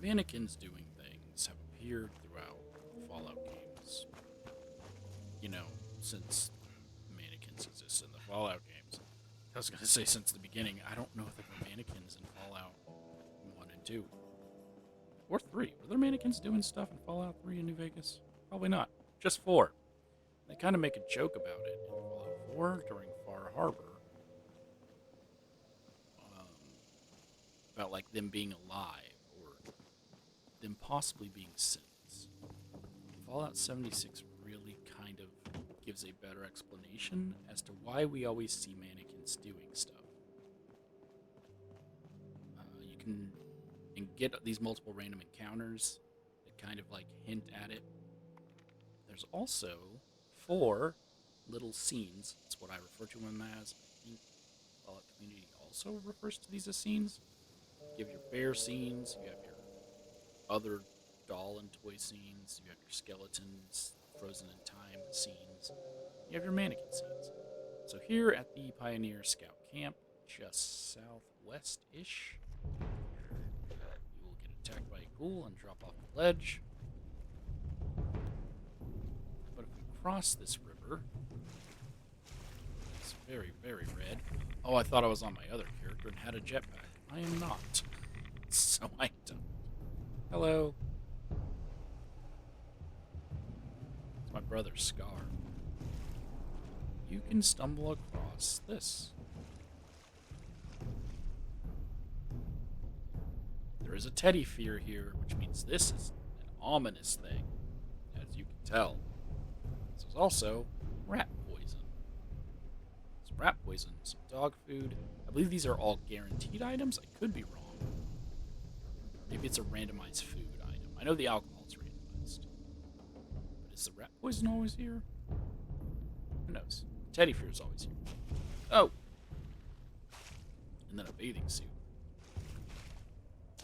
Mannequins doing things have appeared throughout Fallout games. You know, since mannequins exist in the Fallout games. I was going to say since the beginning. I don't know if there were mannequins in Fallout 1 and 2. Or 3. Were there mannequins doing stuff in Fallout 3 in New Vegas? Probably not. Just 4. They kind of make a joke about it in Fallout 4 during Far Harbor. Um, about like them being alive or them possibly being synths. Fallout 76 really kind of gives a better explanation as to why we always see mannequins doing stuff. You can and get these multiple random encounters that kind of like hint at it. There's also 4 little scenes. That's what I refer to them as. I think Fallout Community also refers to these as scenes. You have your bear scenes, you have your other doll and toy scenes, you have your skeletons frozen in time scenes, you have your mannequin scenes. So here at the Pioneer Scout Camp, just southwest ish, you will get attacked by a ghoul and drop off the ledge. But if we cross this river, it's very, very red. Oh, I thought I was on my other character and had a jetpack. I am not. So I don't. Hello. It's my brother Scar. You can stumble across this. There is a teddy fear here, which means this is an ominous thing, as you can tell. This is also rat poison. Some rat poison, some dog food. I believe these are all guaranteed items. I could be wrong. Maybe it's a randomized food item. I know the alcohol is randomized. But is the rat poison always here? Who knows? Teddy fear is always here. Oh! And then a bathing suit.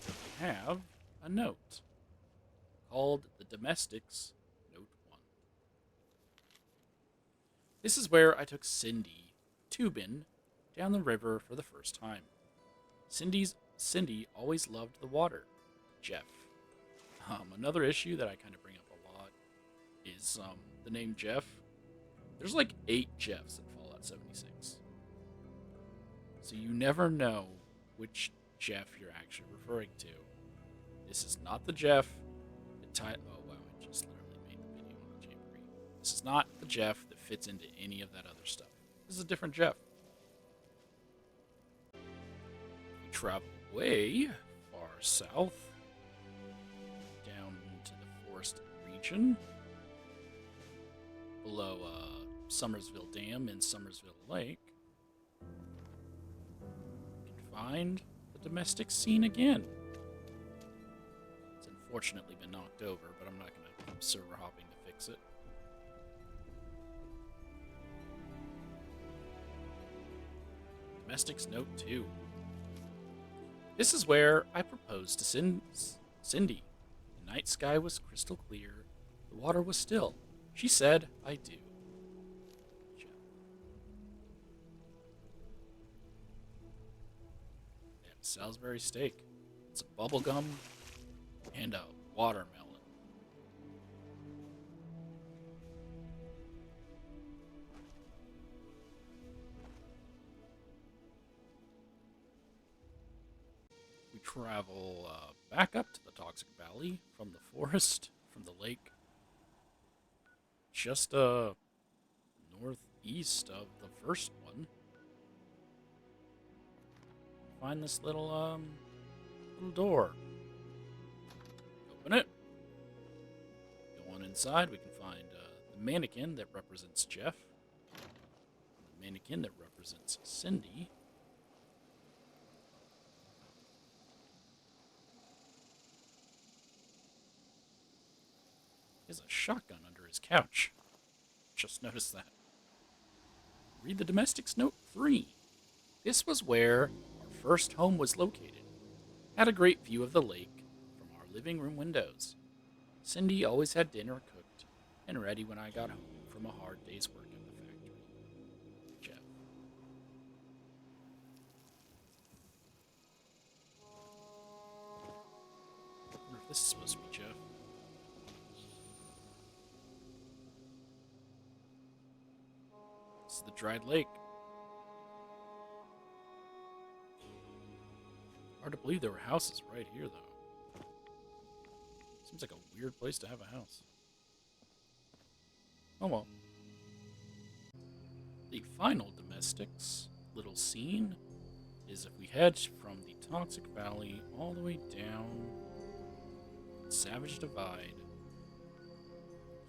We have a note called The Domestics, Note 1. This is where I took Cindy Tubin down the river for the first time. Cindy always loved the water. Jeff. Another issue that I kind of bring up a lot is the name Jeff. There's like 8 Jeffs in Fallout 76. So you never know which Jeff you're actually referring to. This is not the Jeff that oh wow, I just literally made the video on the Jamboree. This is not the Jeff that fits into any of that other stuff. This is a different Jeff. We travel way far south, down into the forest region, below Summersville Dam and Summersville Lake. You can find the domestic scene again. It's unfortunately been knocked over, but I'm not going to keep server hopping to fix it. Domestics Note 2. This is where I proposed to Cindy. The night sky was crystal clear. The water was still. She said, I do. They have Salisbury steak. It's a bubble gum and a watermelon. We travel back up to the Toxic Valley from the forest, from the lake, just northeast of the first one. Find this little door. Open it. Go on inside. We can find the mannequin that represents Jeff, the mannequin that represents Cindy. He has a shotgun under his couch. Just noticed that. Read the Domestics Note 3. This was where our first home was located. Had a great view of the lake from our living room windows. Cindy always had dinner cooked and ready when I got home from a hard day's work at the factory. Jeff. This is supposed to be Jeff. This is the dried lake. Hard to believe there were houses right here, though. Seems like a weird place to have a house. Oh well. The final domestics little scene is if we head from the Toxic Valley all the way down Savage Divide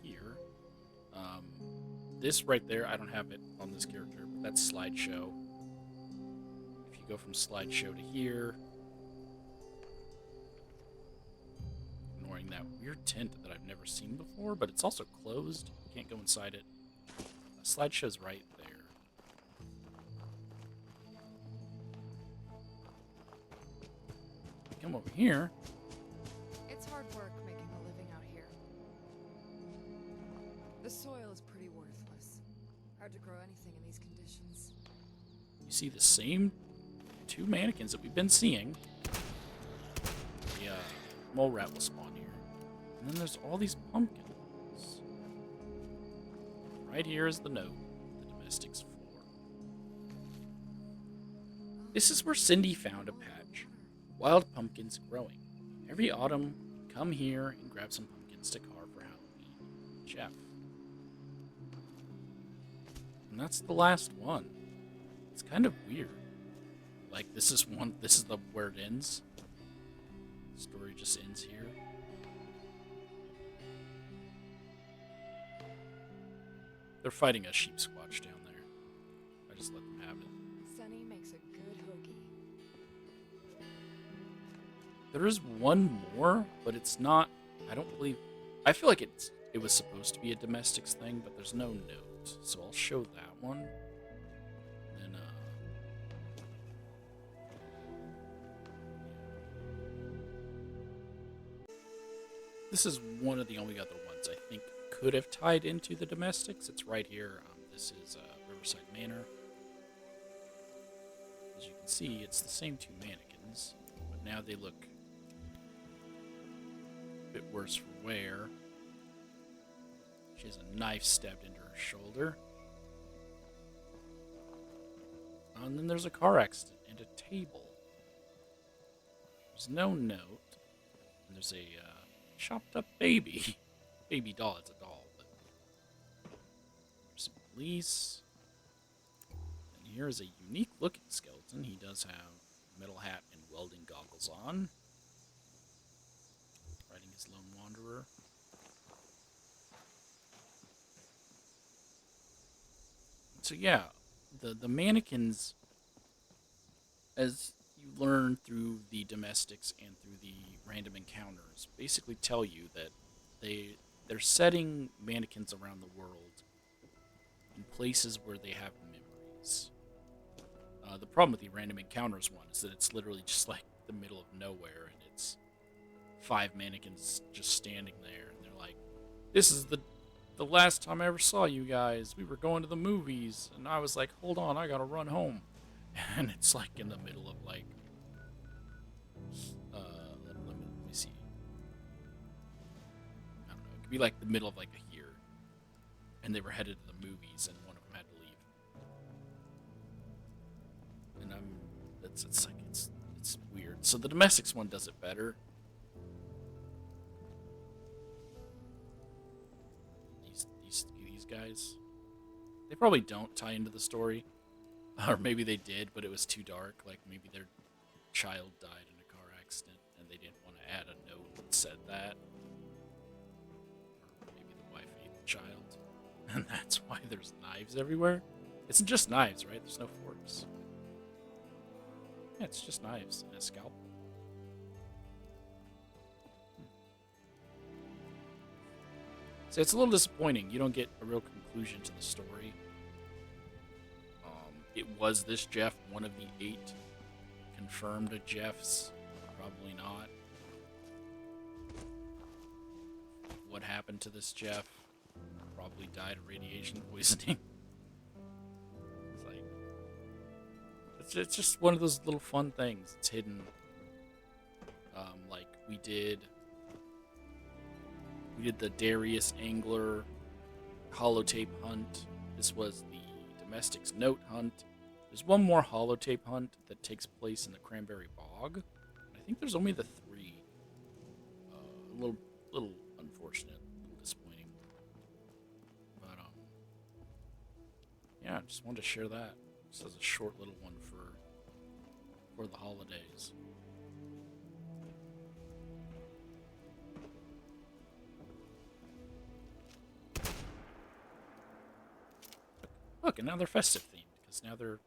here. This right there, I don't have it on this character, but that's slideshow. If you go from slideshow to here, ignoring that weird tent that I've never seen before, but it's also closed. You can't go inside it. Slideshow's right there. Come over here. It's hard work making a living out here. The soil is pretty worthless. Hard to grow anything in these conditions. You see the same two mannequins that we've been seeing. The mole rat will spawn here. And then there's all these pumpkins. Right here is the note, the domestics 4. This is where Cindy found a patch. Wild pumpkins growing. Every autumn, come here and grab some pumpkins to carve for Halloween. Jeff. And that's the last one. It's kind of weird. Like, this is where it ends. The story just ends here. They're fighting a sheep squatch down there. I just let them have it. Sunny makes a good hoagie. There is one more, but it's not. I don't believe. I feel like it was supposed to be a domestics thing, but there's no note, so I'll show that one. And then, this is one of the only other ones I think could have tied into the domestics. It's right here. This is Riverside Manor. As you can see, it's the same two mannequins, but now they look a bit worse for wear. She has a knife stabbed into her shoulder. And then there's a car accident and a table. There's no note. And there's a chopped up baby. Baby doll, it's a doll. But there's some police. And here is a unique looking skeleton. He does have a metal hat and welding goggles on. Riding his lone wanderer. So yeah, the mannequins, as you learn through the domestics and through the random encounters, basically tell you that they're setting mannequins around the world in places where they have memories. The problem with the random encounters one is that it's literally just like the middle of nowhere, and it's 5 mannequins just standing there, and they're like, "This is the last time I ever saw you guys. We were going to the movies," and I was like, "Hold on, I gotta run home." And it's like in the middle of like, let me see. I don't know. It could be like the middle of like a year, and they were headed to the movies, and one of them had to leave. And it's weird. So the domestics one does it better. These guys, they probably don't tie into the story, or maybe they did, but it was too dark. Like maybe their child died in a car accident, and they didn't want to add a note that said that. Or maybe the wife ate the child, and that's why there's knives everywhere. It's just knives, right? There's no forks. Yeah, it's just knives and a scalpel. So it's a little disappointing. You don't get a real conclusion to the story. It was this Jeff one of the 8 confirmed Jeffs? Probably not. What happened to this Jeff? Probably died of radiation poisoning. It's just one of those little fun things. It's hidden. Like we did We did the Darius Angler holotape hunt. This was the Domestics Note hunt. There's one more holotape hunt that takes place in the Cranberry Bog. I think there's only the 3. A little unfortunate, a little disappointing. But yeah, I just wanted to share that. This is a short little one for the holidays. Look, and now they're festive themed because now they're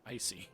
icy.